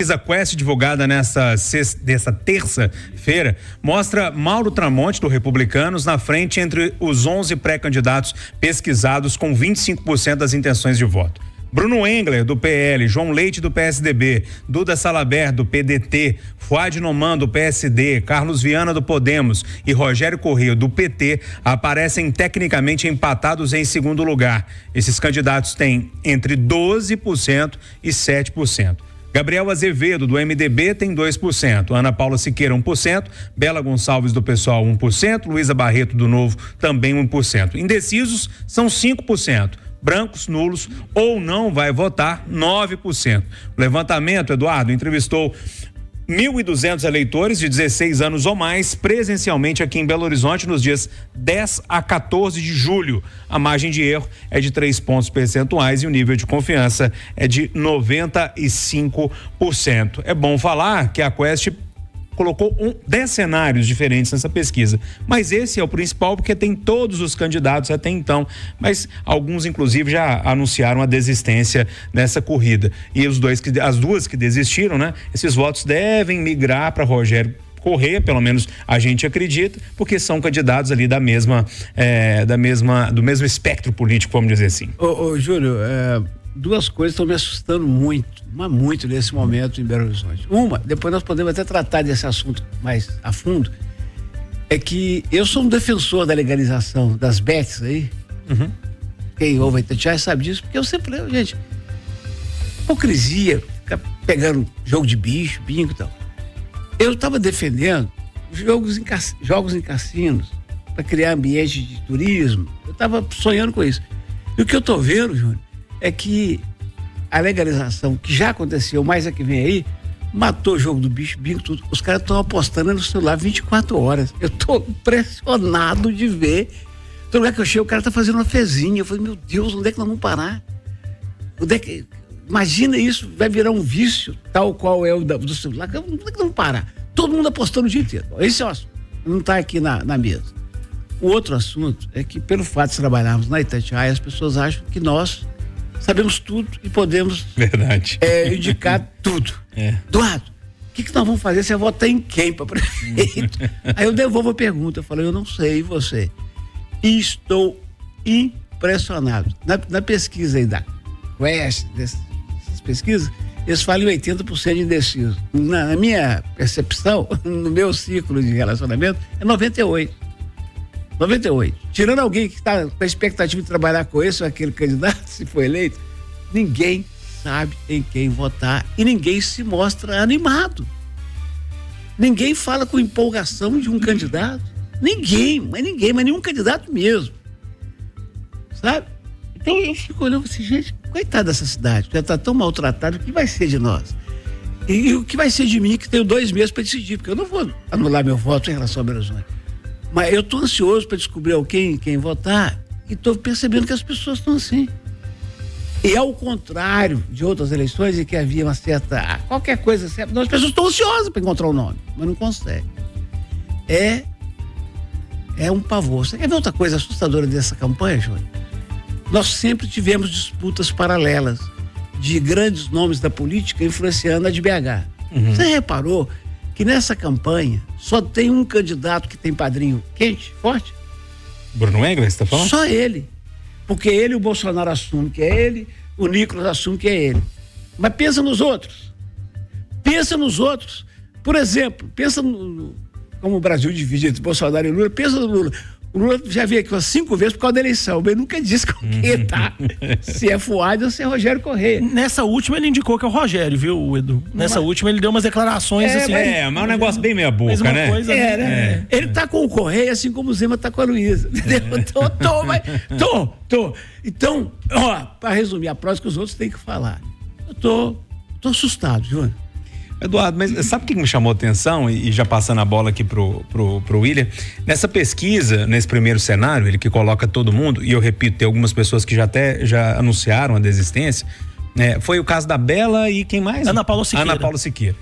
pesquisa Quest, divulgada nessa terça-feira, mostra Mauro Tramonte, do Republicanos, na frente entre os 11 pré-candidatos pesquisados com 25% das intenções de voto. Bruno Engler, do PL, João Leite, do PSDB, Duda Salabert, do PDT, Fuad Noman, do PSD, Carlos Viana, do Podemos e Rogério Corrêa, do PT, aparecem tecnicamente empatados em segundo lugar. Esses candidatos têm entre 12% e 7%. Gabriel Azevedo, do MDB, tem 2%, Ana Paula Siqueira, 1%, Bela Gonçalves, do PSOL, 1%, Luísa Barreto, do Novo, também 1%. Indecisos são 5%. Brancos, nulos ou não vai votar, 9%. O levantamento, Eduardo, entrevistou 1.200 eleitores de 16 anos ou mais presencialmente aqui em Belo Horizonte nos dias 10 a 14 de julho. A margem de erro é de 3 pontos percentuais e o nível de confiança é de 95%. É bom falar que a Quest colocou 10 cenários diferentes nessa pesquisa, mas esse é o principal porque tem todos os candidatos até então, mas alguns inclusive já anunciaram a desistência nessa corrida, e as duas que desistiram, né? Esses votos devem migrar para Rogério Corrêa, pelo menos a gente acredita, porque são candidatos ali do mesmo espectro político, vamos dizer assim. Ô Júlio, duas coisas estão me assustando muito, mas muito nesse momento em Belo Horizonte. Uma, depois nós podemos até tratar desse assunto mais a fundo, é que eu sou um defensor da legalização das bets aí. Uhum. Quem ouve a Itatiaia sabe disso, porque eu sempre leio, gente, hipocrisia, ficar pegando jogo de bicho, bingo e tal. Eu estava defendendo jogos em cassinos para criar ambiente de turismo. Eu estava sonhando com isso. E o que eu estou vendo, Júnior, é que a legalização que já aconteceu, mais a que vem aí, matou o jogo do bicho, bingo, tudo. Os caras estão apostando no celular 24 horas. Eu tô impressionado de ver. Todo lugar que eu chego, o cara tá fazendo uma fezinha. Eu falei, meu Deus, onde é que nós vamos parar? Imagina isso, vai virar um vício, tal qual é o do celular. Onde é que nós vamos parar? Todo mundo apostando o dia inteiro. Esse é o assunto. Não tá aqui na mesa. O outro assunto é que, pelo fato de trabalharmos na Itatiaia, as pessoas acham que nós sabemos tudo e podemos indicar tudo. Eduardo, o que nós vamos fazer? Você vai votar em quem para prefeito? Aí eu devolvo a pergunta, eu falei, eu não sei, e você? E estou impressionado. Na pesquisa aí da Quest, dessas pesquisas, eles falam em 80% de indeciso. Na minha percepção, no meu ciclo de relacionamento, é 98%. Tirando alguém que está com a expectativa de trabalhar com esse ou aquele candidato, se for eleito, ninguém sabe em quem votar e ninguém se mostra animado. Ninguém fala com empolgação de um candidato. Mas nenhum candidato mesmo. Sabe? Então eu fico olhando assim, gente, coitada dessa cidade, já está tão maltratada, o que vai ser de nós? E o que vai ser de mim, que tenho 2 meses para decidir, porque eu não vou anular meu voto em relação ao Belo Horizonte. Mas eu estou ansioso para descobrir quem votar e estou percebendo que as pessoas estão assim. E ao contrário de outras eleições em que havia uma certa... qualquer coisa certa, as pessoas estão ansiosas para encontrar o nome, mas não conseguem. É um pavor. Você quer ver outra coisa assustadora dessa campanha, Júnior? Nós sempre tivemos disputas paralelas de grandes nomes da política influenciando a de BH. Uhum. Você reparou que nessa campanha só tem um candidato que tem padrinho quente, forte? Bruno Engler, você tá falando? Só ele. Porque ele, o Bolsonaro assume que é ele, o Nicolas assume que é ele. Mas pensa nos outros. Por exemplo, pensa como o Brasil divide entre Bolsonaro e Lula, pensa no Lula. O Lula já veio aqui umas 5 vezes por causa da eleição, mas nunca disse com quem tá. Se é Fuad ou se é Rogério Corrêa. Nessa última ele indicou que é o Rogério, viu, Edu? Nessa última ele deu umas declarações assim. Mas um negócio bem meia boca, né? Coisa, né? Ele tá com o Correia, assim como o Zema tá com a Luísa. Entendeu? Tô. Então, pra resumir, a próxima que os outros têm que falar. Eu tô assustado, Júnior. Eduardo, mas sabe o que me chamou a atenção, e já passando a bola aqui pro William, nessa pesquisa, nesse primeiro cenário, ele que coloca todo mundo, e eu repito, tem algumas pessoas que já anunciaram a desistência, Foi o caso da Bela e quem mais? Ana Paula Siqueira. Ana Paula Siqueira.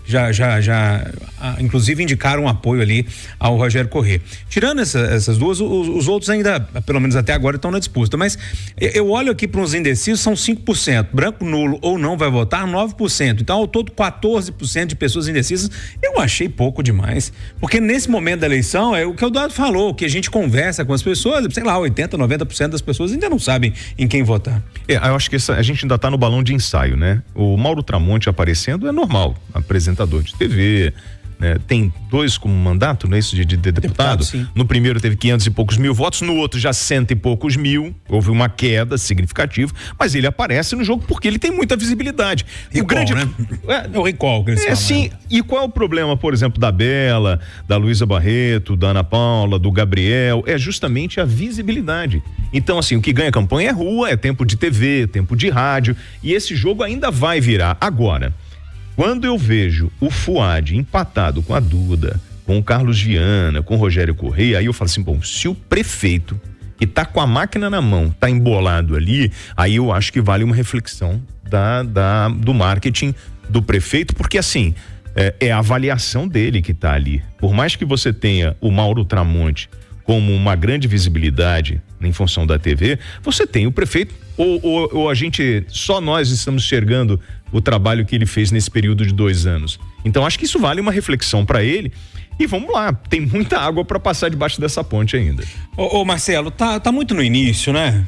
Inclusive indicaram um apoio ali ao Rogério Corrêa. Tirando essas duas, os outros ainda, pelo menos até agora, estão na disputa. Mas eu olho aqui para uns indecisos, são 5%. Branco, nulo ou não vai votar, 9%. Então, ao todo, 14% de pessoas indecisas. Eu achei pouco demais. Porque nesse momento da eleição, é o que o Eduardo falou, que a gente conversa com as pessoas, sei lá, 80%, 90% das pessoas ainda não sabem em quem votar. Eu acho que a gente ainda está no balão de ensaio, né? O Mauro Tramonte aparecendo é normal, apresentador de TV, né? Tem 2 como mandato, não é isso, de deputado? Sim. No primeiro teve 500 e poucos mil votos, no outro já 100 e poucos mil, houve uma queda significativa, mas ele aparece no jogo porque ele tem muita visibilidade. Recall, o grande, né? O recall que eles falam, sim, né? E qual é o problema, por exemplo, da Bela, da Luísa Barreto, da Ana Paula, do Gabriel? É justamente a visibilidade. Então, assim, o que ganha campanha é rua, é tempo de TV, tempo de rádio, e esse jogo ainda vai virar. Agora, quando eu vejo o Fuad empatado com a Duda, com o Carlos Viana, com o Rogério Corrêa, aí eu falo assim, bom, se o prefeito que tá com a máquina na mão tá embolado ali, aí eu acho que vale uma reflexão do marketing do prefeito, porque assim, é a avaliação dele que tá ali. Por mais que você tenha o Mauro Tramonte como uma grande visibilidade em função da TV, você tem o prefeito, ou só nós estamos enxergando o trabalho que ele fez nesse período de 2 anos. Então acho que isso vale uma reflexão para ele, e vamos lá, tem muita água para passar debaixo dessa ponte ainda. Ô Marcelo, tá muito no início, né?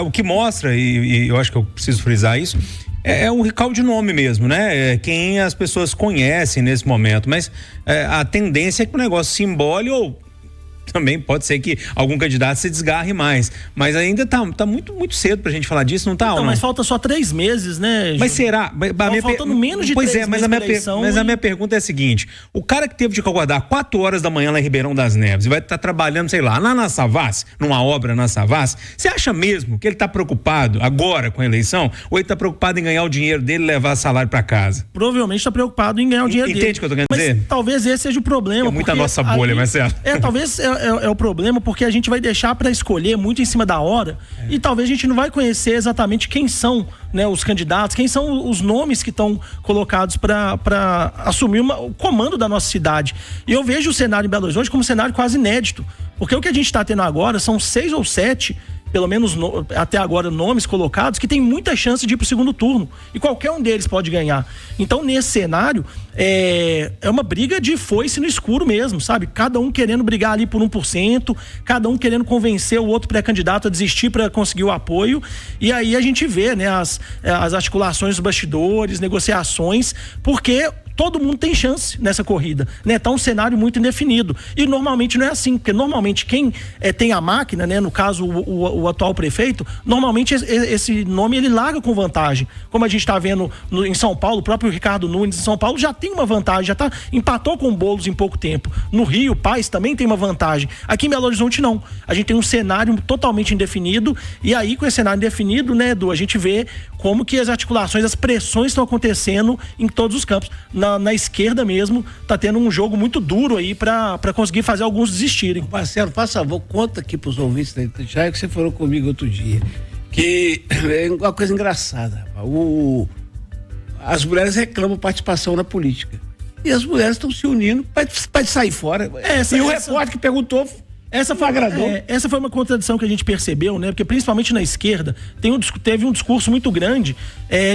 O que mostra, e eu acho que eu preciso frisar isso, é um recall de nome mesmo, né? Quem as pessoas conhecem nesse momento, mas a tendência é que o negócio se embole, ou também pode ser que algum candidato se desgarre mais, mas ainda tá muito cedo pra gente falar disso, não tá? Então, não? Mas falta só 3 meses, né? Mas será? Faltando menos de 3 meses pra eleição. Mas a minha pergunta é a seguinte: o cara que teve de acordar 4 horas da manhã lá em Ribeirão das Neves e vai estar trabalhando, sei lá na Savassi, numa obra na Savassi, você acha mesmo que ele tá preocupado agora com a eleição, ou ele tá preocupado em ganhar o dinheiro dele e levar salário pra casa? Provavelmente tá preocupado em ganhar o dinheiro dele. Entende o que eu tô querendo dizer? Talvez esse seja o problema. É muita nossa bolha, Marcelo. Talvez é o problema, porque a gente vai deixar para escolher muito em cima da hora, e talvez a gente não vai conhecer exatamente quem são, né, os candidatos, quem são os nomes que estão colocados para assumir o comando da nossa cidade. E eu vejo o cenário em Belo Horizonte como um cenário quase inédito, porque o que a gente está tendo agora são 6 ou 7, pelo menos até agora, nomes colocados que tem muita chance de ir pro segundo turno, e qualquer um deles pode ganhar. Então, nesse cenário, é uma briga de foice no escuro mesmo, sabe? Cada um querendo brigar ali por 1%, cada um querendo convencer o outro pré-candidato a desistir para conseguir o apoio, e aí a gente vê, né, as articulações dos bastidores, negociações, porque todo mundo tem chance nessa corrida, né? Tá um cenário muito indefinido. E normalmente não é assim, porque normalmente quem tem a máquina, né? No caso, o atual prefeito, normalmente esse nome ele larga com vantagem. Como a gente tá vendo em São Paulo, o próprio Ricardo Nunes em São Paulo já tem uma vantagem, empatou com o Boulos em pouco tempo. No Rio, Paes também tem uma vantagem. Aqui em Belo Horizonte não. A gente tem um cenário totalmente indefinido, e aí com esse cenário indefinido, né, Edu, a gente vê como que as articulações, as pressões estão acontecendo em todos os campos. Na esquerda mesmo, tá tendo um jogo muito duro aí para conseguir fazer alguns desistirem. Marcelo, faz favor, conta aqui pros ouvintes da Itatiaia que você falou comigo outro dia, que é uma coisa engraçada. As mulheres reclamam participação na política, e as mulheres estão se unindo para sair fora. O repórter que perguntou Essa foi uma contradição que a gente percebeu, né? Porque principalmente na esquerda teve um discurso muito grande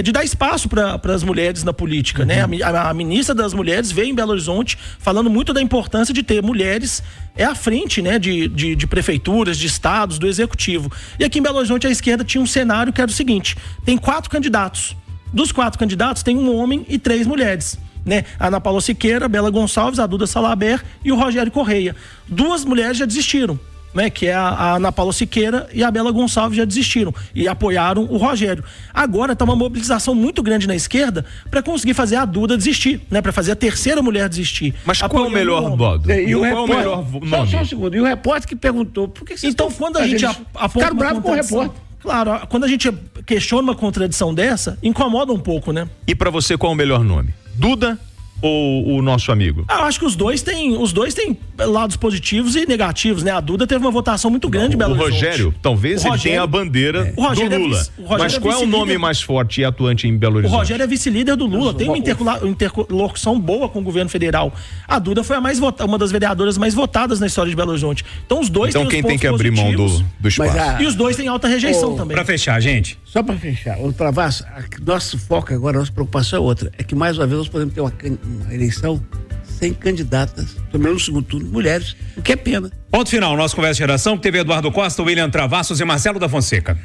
de dar espaço para as mulheres na política, né? A ministra das Mulheres veio em Belo Horizonte falando muito da importância de ter mulheres à frente, né? De prefeituras, de estados, do executivo. E aqui em Belo Horizonte a esquerda tinha um cenário que era o seguinte: tem 4 candidatos. Dos 4 candidatos tem um homem e 3 mulheres, né? A Ana Paula Siqueira, a Bela Gonçalves, a Duda Salaber e o Rogério Corrêa. 2 mulheres já desistiram, né? Que é a Ana Paula Siqueira e a Bela Gonçalves já desistiram e apoiaram o Rogério. Agora tá uma mobilização muito grande na esquerda para conseguir fazer a Duda desistir, né? Para fazer a terceira mulher desistir. Mas qual é o melhor modo? E o qual é o melhor nome? Só um segundo. E o repórter que perguntou, por que vocês então, quando a gente aponta ficaram bravos com o repórter. Claro, quando a gente questiona uma contradição dessa, incomoda um pouco, né? E pra você, qual é o melhor nome? Duda, ou o nosso amigo? Eu acho que os dois têm lados positivos e negativos, né? A Duda teve uma votação muito grande em Belo Horizonte. Rogério, talvez ele tenha a bandeira do Lula. Mas qual é o nome mais forte e atuante em Belo Horizonte? O Rogério é vice-líder do Lula, tem uma interlocução boa com o governo federal. A Duda foi uma das vereadoras mais votadas na história de Belo Horizonte. Então os dois têm os quem pontos tem que abrir mão do espaço? E os dois têm alta rejeição também. Pra fechar, gente. Só para fechar, o Travasso, nosso foco agora, nossa preocupação é outra. É que mais uma vez nós podemos ter uma eleição sem candidatas, pelo menos no segundo turno, mulheres, o que é pena. Ponto final, nosso Conversa de Geração, que teve Eduardo Costa, William Travassos e Marcelo da Fonseca.